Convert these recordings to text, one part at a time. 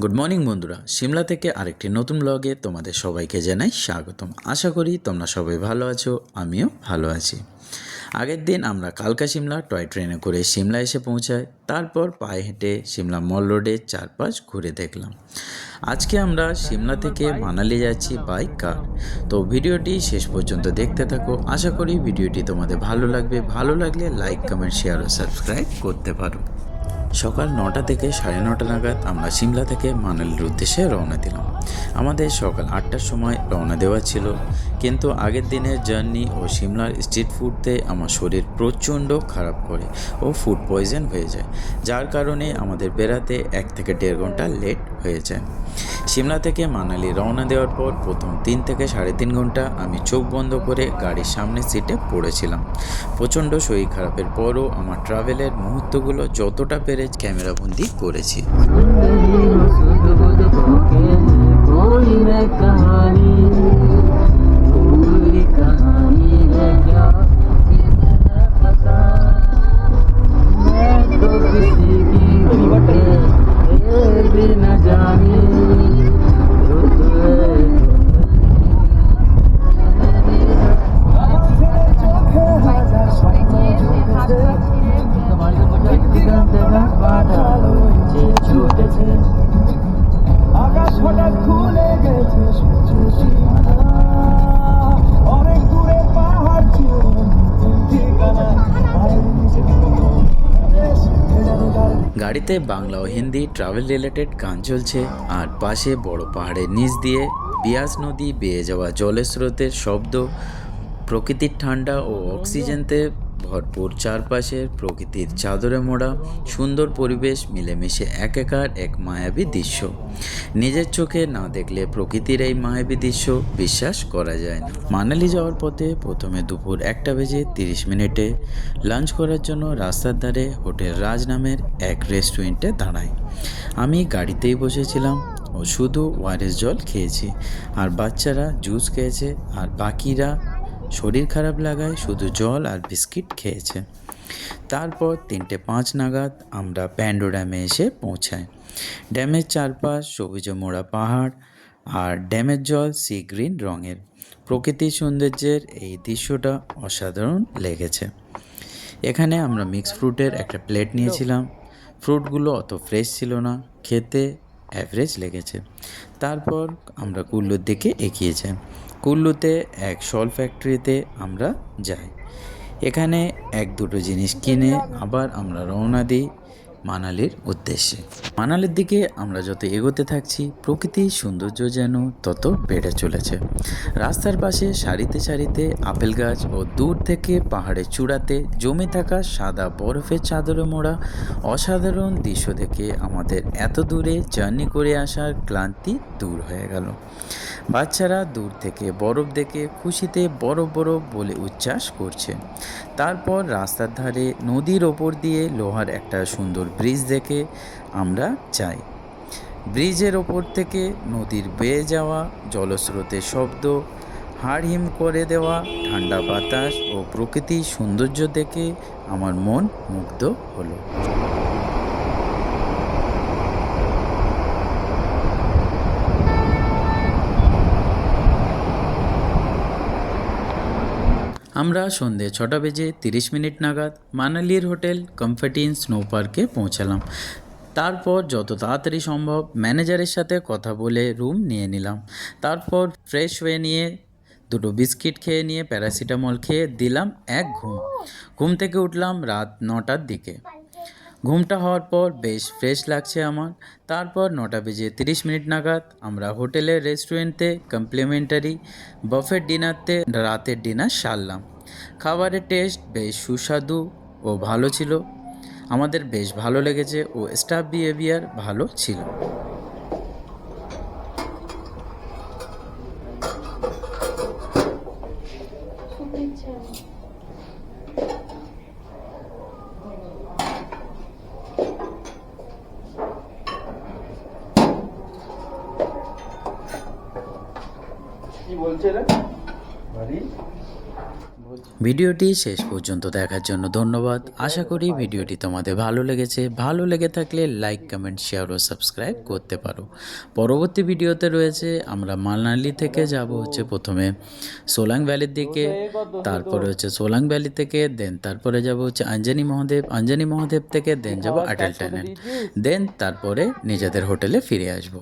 Good morning বন্ধুরা, সিমলা থেকে আরেকটি নতুন ব্লগে তোমাদের সবাইকে জানাই স্বাগতম। আশা করি তোমরা সবাই ভালো আছো, আমিও ভালো আছি। আগের দিন আমরা কালকা সিমলা টয় ট্রেনে করে সিমলা এসে পৌঁছাই, তারপর পায়ে হেঁটে সিমলা মল রোডে চারপাশ ঘুরে দেখলাম। আজকে আমরা সিমলা থেকে মানালি যাচ্ছি বাই কার। তো ভিডিওটি শেষ পর্যন্ত দেখতে থাকো। আশা করি ভিডিওটি তোমাদের ভালো লাগবে। ভালো লাগলে লাইক, কমেন্ট, শেয়ার ও সাবস্ক্রাইব করতে পারো। সকাল 9টা থেকে 9:30 নাগাদ আমরা সিমলা থেকে মানালির উদ্দেশ্যে রওনা দিলাম। আমাদের সকাল 8টার সময় রওনা দেওয়া ছিল, কিন্তু আগের দিনের জার্নি ও সিমলার স্ট্রিট ফুডতে আমার শরীর প্রচণ্ড খারাপ করে ও ফুড পয়জন হয়ে যায়, যার কারণে আমাদের বেড়াতে 1 থেকে 1.5 ঘন্টা লেট হয়ে যায়। সিমলা থেকে মানালি রওনা দেওয়ার পর প্রথম 3 থেকে 3.5 ঘন্টা আমি চোখ বন্ধ করে গাড়ির সামনের সিটে পড়েছিলাম। প্রচণ্ড শরীর খারাপের পরও আমার ট্রাভেলের মুহূর্তগুলো যতটা পেরে ক্যামেরাবন্দি করেছি। গাড়িতে বাংলা ও হিন্দি ট্রাভেল রিলেটেড গান চলছে, আর পাশে বড় পাহাড়ের নিচ দিয়ে বিয়াস নদী বেয়ে যাওয়া জলের স্রোতের শব্দ, প্রকৃতির ঠান্ডা ও অক্সিজেনতে ভরপুর চারপাশের প্রকৃতির চাদরে মোড়া সুন্দর পরিবেশ মিলেমিশে একাকার এক মায়াবী দৃশ্য। নিজের চোখে না দেখলে প্রকৃতির এই মায়াবী দৃশ্য বিশ্বাস করা যায় না। মানালি যাওয়ার পথে প্রথমে দুপুর 1:30 লাঞ্চ করার জন্য রাস্তার ধারে হোটেল রাজ নামের এক রেস্টুরেন্টে দাঁড়াই। আমি গাড়িতেই বসেছিলাম ও শুধু ওয়ারেস জল খেয়েছি, আর বাচ্চারা জুস খেয়েছে, আর বাকিরা শরীর খারাপ লাগায় শুধু জল আর বিস্কিট খেয়েছে। তারপর 3:05 নাগাদ আমরা প্যান্ডো ড্যামে এসে পৌঁছাই। ড্যামের চারপাশ সবুজে মোড়া পাহাড়, আর ড্যামের জল সি গ্রিন রঙের। প্রকৃতির সৌন্দর্যের এই দৃশ্যটা অসাধারণ লেগেছে। এখানে আমরা মিক্স ফ্রুটের একটা প্লেট নিয়েছিলাম। ফ্রুটগুলো অত ফ্রেশ ছিল না, খেতে অ্যাভারেজ লেগেছে। তারপর আমরা কুল্লুর দিকে এগিয়ে যাই। কুল্লুতে এক শল ফ্যাক্টরিতে আমরা যাই। এখানে 1-2 জিনিস কিনে আবার আমরা রওনা দিই মানালির উদ্দেশ্যে। মানালির দিকে আমরা যত এগোতে থাকছি, প্রকৃতির সৌন্দর্য যেন তত বেড়ে চলেছে। রাস্তার পাশে সারিতে সারিতে আপেল গাছ ও দূর থেকে পাহাড়ের চূড়াতে জমে থাকা সাদা বরফের চাদরে মোড়া অসাধারণ দৃশ্য দেখে আমাদের এত দূরে জার্নি করে আসার ক্লান্তি দূর হয়ে গেল। বাচ্চারা দূর থেকে বরফ দেখে খুশিতে বরফ বরফ বলে উচ্ছ্বাস করছে। তারপর রাস্তার ধারে নদীর ওপর দিয়ে লোহার একটা সুন্দর ব্রিজ দেখে আমরা যাই। ব্রিজের ওপর থেকে নদীর বেয়ে যাওয়া জলস্রোতের শব্দ, হাড় হিম করে দেওয়া ঠান্ডা বাতাস ও প্রকৃতির সৌন্দর্য দেখে আমার মন মুগ্ধ হলো। আমরা সন্ধে 6:30 নাগাদ মানালির হোটেল কমফর্ট ইন স্নো পার্কে পৌঁছালাম। তারপর যত তাড়াতাড়ি সম্ভব ম্যানেজারের সাথে কথা বলে রুম নিয়ে নিলাম। তারপর ফ্রেশ হয়ে নিয়ে 2 বিস্কিট খেয়ে নিয়ে প্যারাসিটামল খেয়ে দিলাম এক ঘুম। ঘুম থেকে উঠলাম রাত 9টার দিকে। ঘুমটা হওয়ার পর বেশ ফ্রেশ লাগছে আমার। তারপর 9:30 নাগাদ আমরা হোটেলের রেস্টুরেন্টে কমপ্লিমেন্টারি বাফেট ডিনারতে রাতের ডিনার সারলাম। খাবারের টেস্ট বেশ সুস্বাদু ও ভালো ছিল। আমাদের বেশ ভালো লেগেছে ও স্টাফ বিহেভিয়ার ভালো ছিল। কি বলছে রে বাড়ি ভিডিওটি শেষ পর্যন্ত দেখার জন্য ধন্যবাদ। আশা করি ভিডিওটি তোমাদের ভালো লেগেছে। ভালো লেগে থাকলে লাইক, কমেন্ট, শেয়ার ও সাবস্ক্রাইব করতে পারো। পরবর্তী ভিডিওতে রয়েছে আমরা মানালি থেকে যাব হচ্ছে প্রথমে সোলাং ভ্যালির দিকে, তারপরে হচ্ছে সোলাং ভ্যালি থেকে দেন তারপরে যাব হচ্ছে আঞ্জানি মহাদেব থেকে দেন যাব আটাল টানেল, দেন তারপরে নিজেদের হোটেলে ফিরে আসব।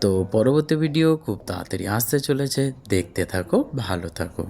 তো পরবর্তী ভিডিও খুব তাড়াতাড়ি আসতে চলেছে, দেখতে থাকো, ভালো থাকো।